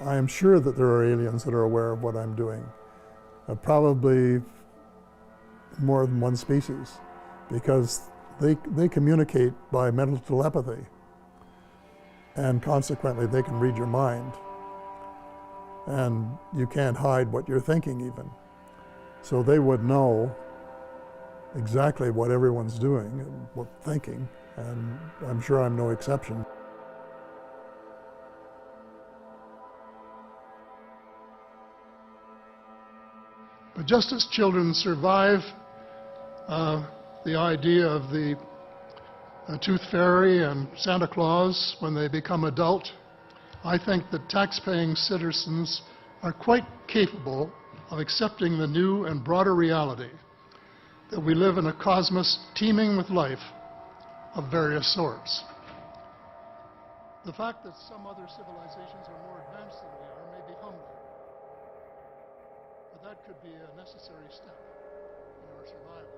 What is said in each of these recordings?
I am sure that there are aliens that are aware of what I'm doing. Probably more than one species, because they communicate by mental telepathy, and consequently they can read your mind, and you can't hide what you're thinking even. So they would know exactly what everyone's doing and what thinking, and I'm sure I'm no exception. But just as children survive the idea of the Tooth Fairy and Santa Claus when they become adult, I think that tax-paying citizens are quite capable of accepting the new and broader reality that we live in a cosmos teeming with life of various sorts. The fact that some other civilizations are more advanced than we are may be humbling, but that could be a necessary step in our survival.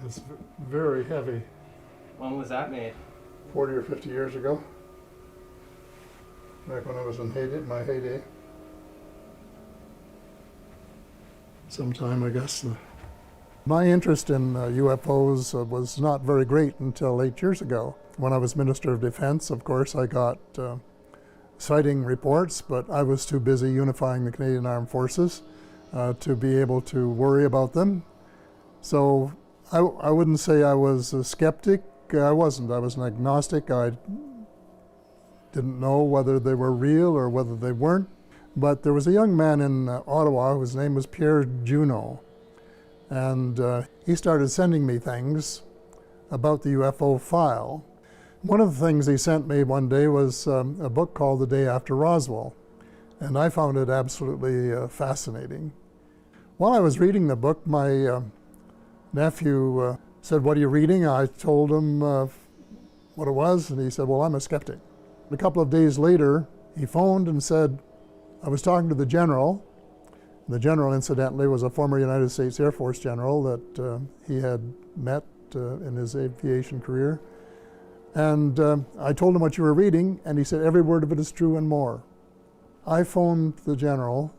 It's very heavy. When was that made? 40 or 50 years ago, back when I was in my heyday. Sometime, I guess. My interest in UFOs was not very great until 8 years ago. When I was Minister of Defense, of course, I got sighting reports, but I was too busy unifying the Canadian Armed Forces to be able to worry about them. So I wouldn't say I was a skeptic. I wasn't. I was an agnostic. I didn't know whether they were real or whether they weren't. But there was a young man in Ottawa whose name was Pierre Juno, and he started sending me things about the UFO file. One of the things he sent me one day was a book called The Day After Roswell, and I found it absolutely fascinating. While I was reading the book, my nephew said, "What are you reading?" I told him what it was, and he said, "Well, I'm a skeptic." A couple of days later, he phoned and said, I was talking to the general. The general, incidentally, was a former United States Air Force general that he had met in his aviation career. And I told him what you were reading, and he said, "Every word of it is true and more." I phoned the general.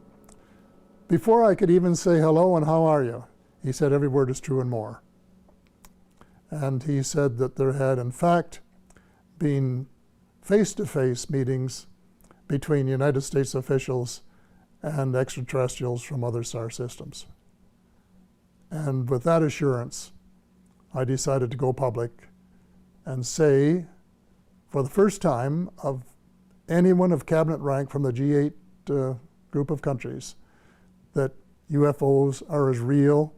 Before I could even say hello and how are you, he said, "Every word is true and more." And he said that there had, in fact, been face-to-face meetings between United States officials and extraterrestrials from other star systems. And with that assurance, I decided to go public and say, for the first time, of anyone of cabinet rank from the G8 group of countries, that UFOs are as real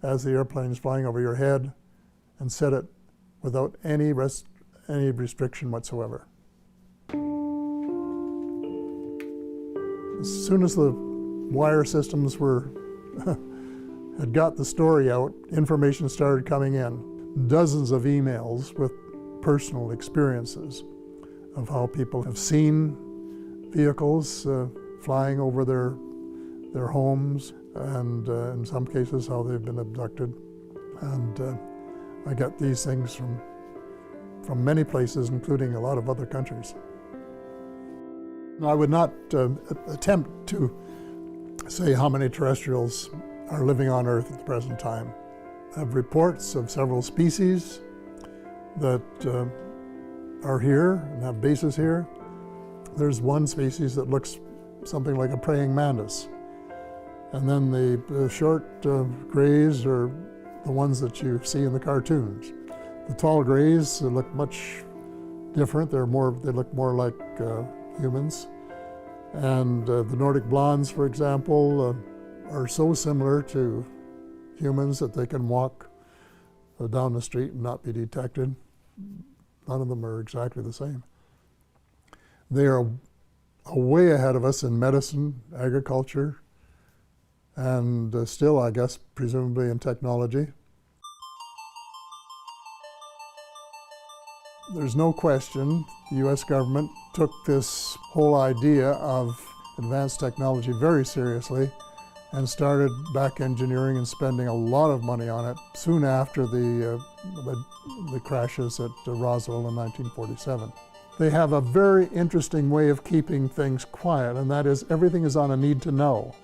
as the airplanes flying over your head, and said it without any restriction whatsoever. As soon as the wire systems had got the story out, information started coming in. Dozens of emails with personal experiences of how people have seen vehicles flying over their homes, and in some cases how they've been abducted. And I got these things from many places, including a lot of other countries. I would not attempt to say how many terrestrials are living on Earth at the present time. I have reports of several species that are here and have bases here. There's one species that looks something like a praying mantis. And then the short grays are the ones that you see in the cartoons. The tall grays look much different. They look more like humans. And the Nordic blondes, for example, are so similar to humans that they can walk down the street and not be detected. None of them are exactly the same. They are way ahead of us in medicine, agriculture, and still, I guess, presumably in technology. There's no question the U.S. government took this whole idea of advanced technology very seriously and started back engineering and spending a lot of money on it soon after the crashes at Roswell in 1947. They have a very interesting way of keeping things quiet, and that is everything is on a need to know.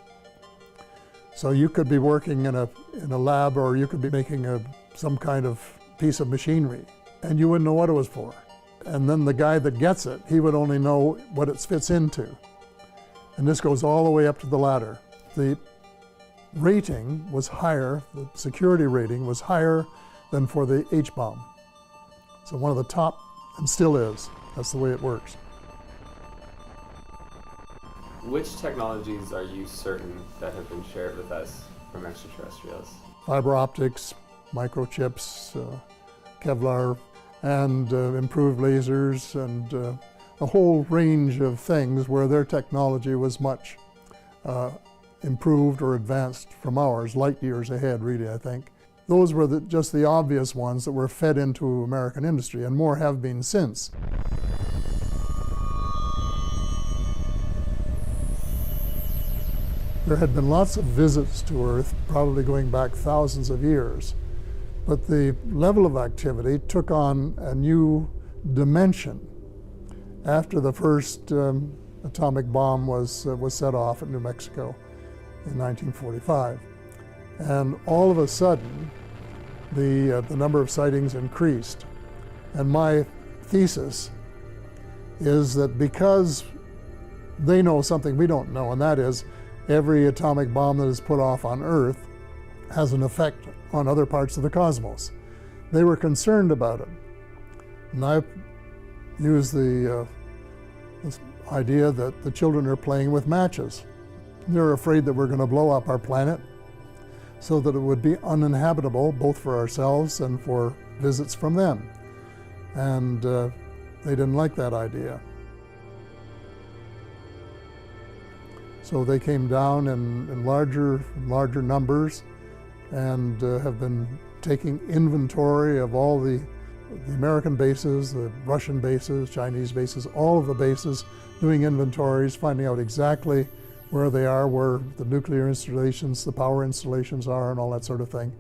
So you could be working in a lab, or you could be making some kind of piece of machinery, and you wouldn't know what it was for. And then the guy that gets it, he would only know what it fits into. And this goes all the way up to the ladder. The rating was higher, the security rating was higher than for the H-bomb. So one of the top, and still is. That's the way it works. Which technologies are you certain that have been shared with us from extraterrestrials? Fiber optics, microchips, Kevlar, and improved lasers, and a whole range of things where their technology was much improved or advanced from ours, light years ahead, really, I think. Those were just the obvious ones that were fed into American industry, and more have been since. There had been lots of visits to Earth, probably going back thousands of years, but the level of activity took on a new dimension after the first atomic bomb was set off at New Mexico in 1945. And all of a sudden, the number of sightings increased. And my thesis is that because they know something we don't know, and that is every atomic bomb that is put off on Earth has an effect on other parts of the cosmos. They were concerned about it. And I use this idea that the children are playing with matches. They're afraid that we're going to blow up our planet so that it would be uninhabitable both for ourselves and for visits from them. And they didn't like that idea. So they came down in larger numbers and have been taking inventory of all the American bases, the Russian bases, Chinese bases, all of the bases, doing inventories, finding out exactly where they are, where the nuclear installations, the power installations are, and all that sort of thing.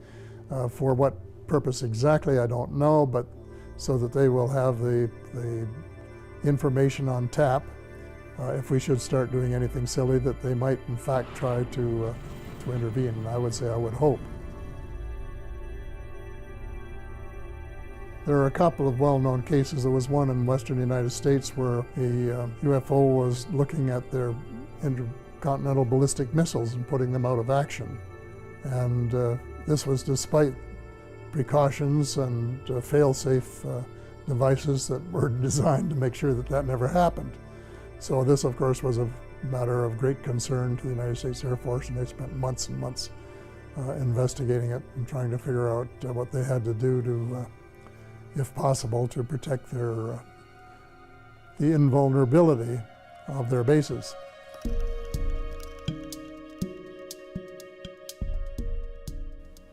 For what purpose exactly, I don't know, but so that they will have the information on tap if we should start doing anything silly, that they might in fact try to intervene. And I would say, I would hope. There are a couple of well-known cases. There was one in western United States where a UFO was looking at their intercontinental ballistic missiles and putting them out of action. And this was despite precautions and fail-safe devices that were designed to make sure that that never happened. So this, of course, was a matter of great concern to the United States Air Force, and they spent months and months investigating it and trying to figure out what they had to do to, if possible, to protect the invulnerability of their bases.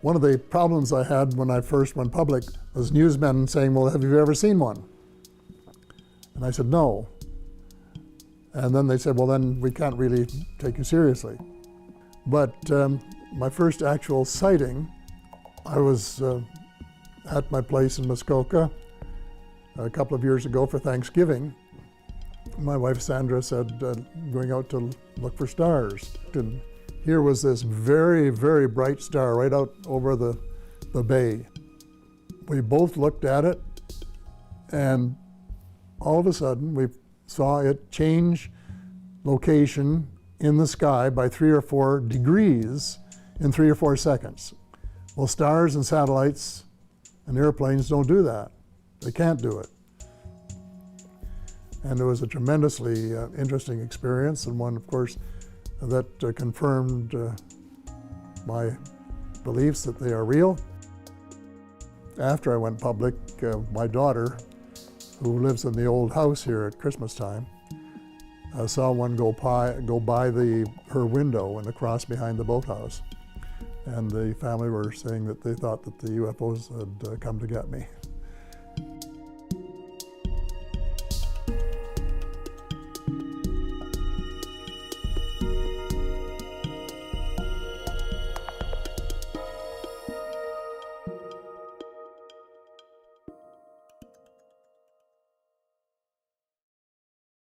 One of the problems I had when I first went public was newsmen saying, well, have you ever seen one? And I said, no. And then they said, well, then we can't really take you seriously. But my first actual sighting, I was at my place in Muskoka a couple of years ago for Thanksgiving. My wife Sandra said, going out to look for stars. And here was this very, very bright star right out over the bay. We both looked at it, and all of a sudden we saw it change location in the sky by 3 or 4 degrees in 3 or 4 seconds. Well, stars and satellites and airplanes don't do that. They can't do it. And it was a tremendously interesting experience, and one, of course, that confirmed my beliefs that they are real. After I went public, my daughter, who lives in the old house here at Christmas time, saw one go by her window and across behind the boathouse. And the family were saying that they thought that the UFOs had come to get me.